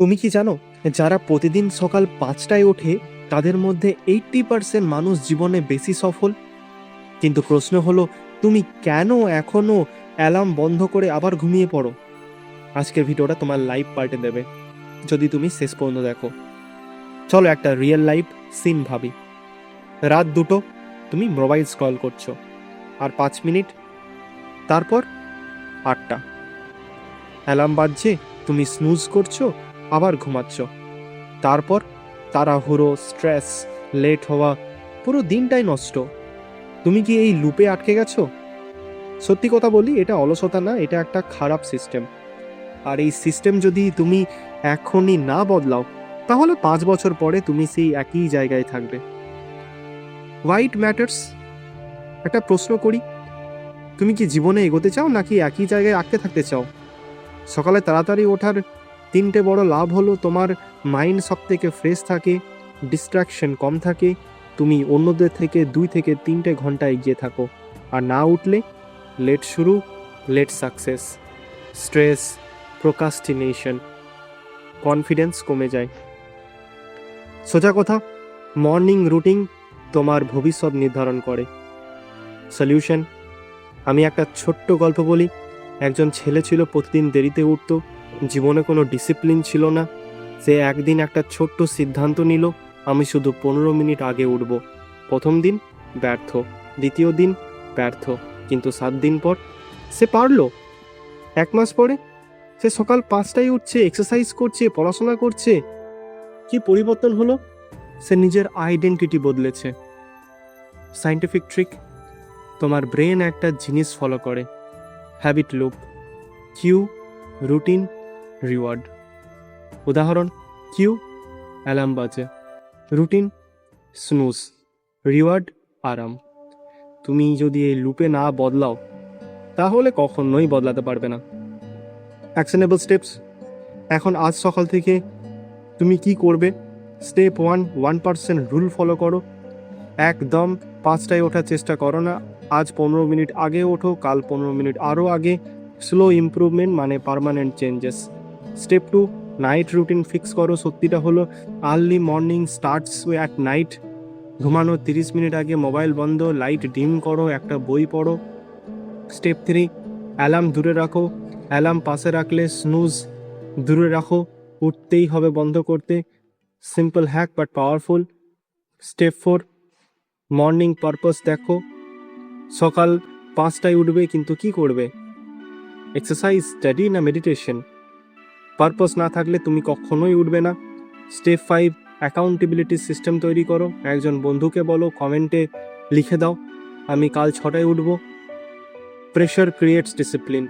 তুমি কি জানো, যারা প্রতিদিন সকাল 5টায় ওঠে তাদের মধ্যে 80% মানুষ জীবনে বেশি সফল। কিন্তু প্রশ্ন হলো, তুমি কেন এখনো অ্যালার্ম বন্ধ করে আবার ঘুমিয়ে পড়ো? আজকের ভিডিওটা তোমার লাইফ পাল্টে দেবে যদি তুমি শেষ পর্যন্ত দেখো। চলো একটা রিয়েল লাইফ সিন ভাবি। রাত 2টো, তুমি মোবাইল স্ক্রল করছো, আর 5 মিনিট, তারপর 8টা, অ্যালার্ম বাজছে, তুমি স্নুজ করছো, আবার ঘুমাচ্ছ। তারপর তাড়াহুড়ো, স্ট্রেস, লেট হওয়া, পুরো দিনটাই নষ্ট। তুমি কি এই লুপে আটকে গেছো? সত্যি কথা বলি, এটা অলসতা না, এটা একটা খারাপ সিস্টেম। আর এই সিস্টেম যদি তুমি এখনই না বদলাও, তাহলে 5 বছর পরে তুমি সেই একই জায়গায় থাকবে। Why it matters? একটা প্রশ্ন করি, তুমি কি জীবনে এগোতে চাও নাকি একই জায়গায় আটকে থাকতে চাও? সকালে তাড়াতাড়ি ওঠার 3টে বড় লাভ হলো, তোমার মাইন্ড সব থেকে ফ্রেশ থাকে, ডিস্ট্রাকশন কম থাকে, তুমি অন্যদের থেকে 2 থেকে 3 ঘন্টা এগিয়ে থাকো। আর না উঠলে লেট শুরু, late success, stress, procrastination, confidence কমে যায়। সোজা কথা, মর্নিং রুটিন তোমার ভবিষ্যৎ নির্ধারণ করে। সলিউশন, আমি একটা ছোট্ট গল্প বলি। একজন ছেলে ছিল, প্রতিদিন দেরিতে উঠতো, জীবনে কোনো ডিসিপ্লিন ছিল না। সে একদিন একটা ছোট্ট সিদ্ধান্ত নিল, আমি শুধু 15 মিনিট আগে উঠব। প্রথম দিন ব্যর্থ, দ্বিতীয় দিন ব্যর্থ, কিন্তু 7 দিন পর সে পারল। 1 মাস পরে সে সকাল 5টায় উঠছে, এক্সারসাইজ করছে, পড়াশোনা করছে। কি পরিবর্তন হলো? সে নিজের আইডেন্টিটি বদলেছে। সায়েন্টিফিক ট্রিক, তোমার ব্রেন একটা জিনিস ফলো করে, habit loop, cue, routine, reward. উদাহরণ, কিউ অ্যালার্ম বাজে, রুটিন স্নুজ, রিওয়ার্ড আরাম। তুমি যদি এই লুপে না বদলাও, তাহলে কখনোই বদলাতে পারবে না। অ্যাকশনেবল স্টেপস, এখন আজ সকাল থেকে তুমি কি করবে? স্টেপ 1, 1% রুল ফলো করো। একদম 5টায় ওঠার চেষ্টা করো না, আজ 15 মিনিট আগে ওঠো, কাল 15 মিনিট আরও আগে। স্লো ইমপ্রুভমেন্ট মানে permanent changes. Step 2, night routine fix করো। সত্যিটা হলো, early morning starts at night. ঘুমানোর 30 মিনিট আগে মোবাইল বন্ধ, লাইট ডিম করো, একটা বই পড়ো। স্টেপ 3, অ্যালার্ম দূরে রাখো, অ্যালার্ম পাশে রাখলে স্নুজ দূরে রাখো, উঠতেই হবে বন্ধ করতে। Simple hack but powerful. Step 4, morning purpose দেখো। সকাল 5টায় উঠবে, কিন্তু কি করবে? এক্সারসাইজ, স্টাডি না মেডিটেশন? পারপাস না থাকলে তুমি কখনোই উঠবে না। স্টেপ 5, অ্যাকাউন্টেবিলিটি সিস্টেম তৈরি করো। একজন বন্ধুকে বলো, কমেন্টে লিখে দাও, আমি কাল 6টায় উঠব। Pressure creates discipline.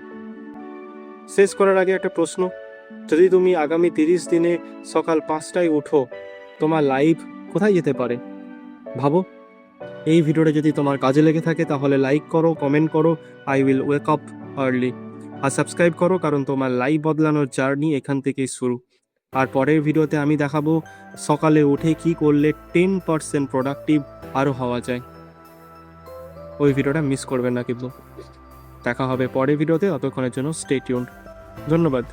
শেষ করার আগে একটা প্রশ্ন, যদি তুমি আগামী 30 দিনে সকাল 5টায় উঠো, তোমার লাইফ কোথায় যেতে পারে? ভাবো। এই ভিডিওটা যদি তোমার কাজে লেগে থাকে তাহলে লাইক করো, কমেন্ট করো, I will wake up early. আর সাবস্ক্রাইব করো, কারণ তোমার লাইফ বদলানোর জার্নি এখান থেকেই শুরু। আর পরের ভিডিওতে আমি দেখাবো সকালে উঠে কি করলে 10% প্রোডাক্টিভ আরও হওয়া যায়। ওই ভিডিওটা মিস করবেন না কিন্তু। দেখা হবে পরের ভিডিওতে, ততক্ষণের জন্য স্টে টিউনড। ধন্যবাদ।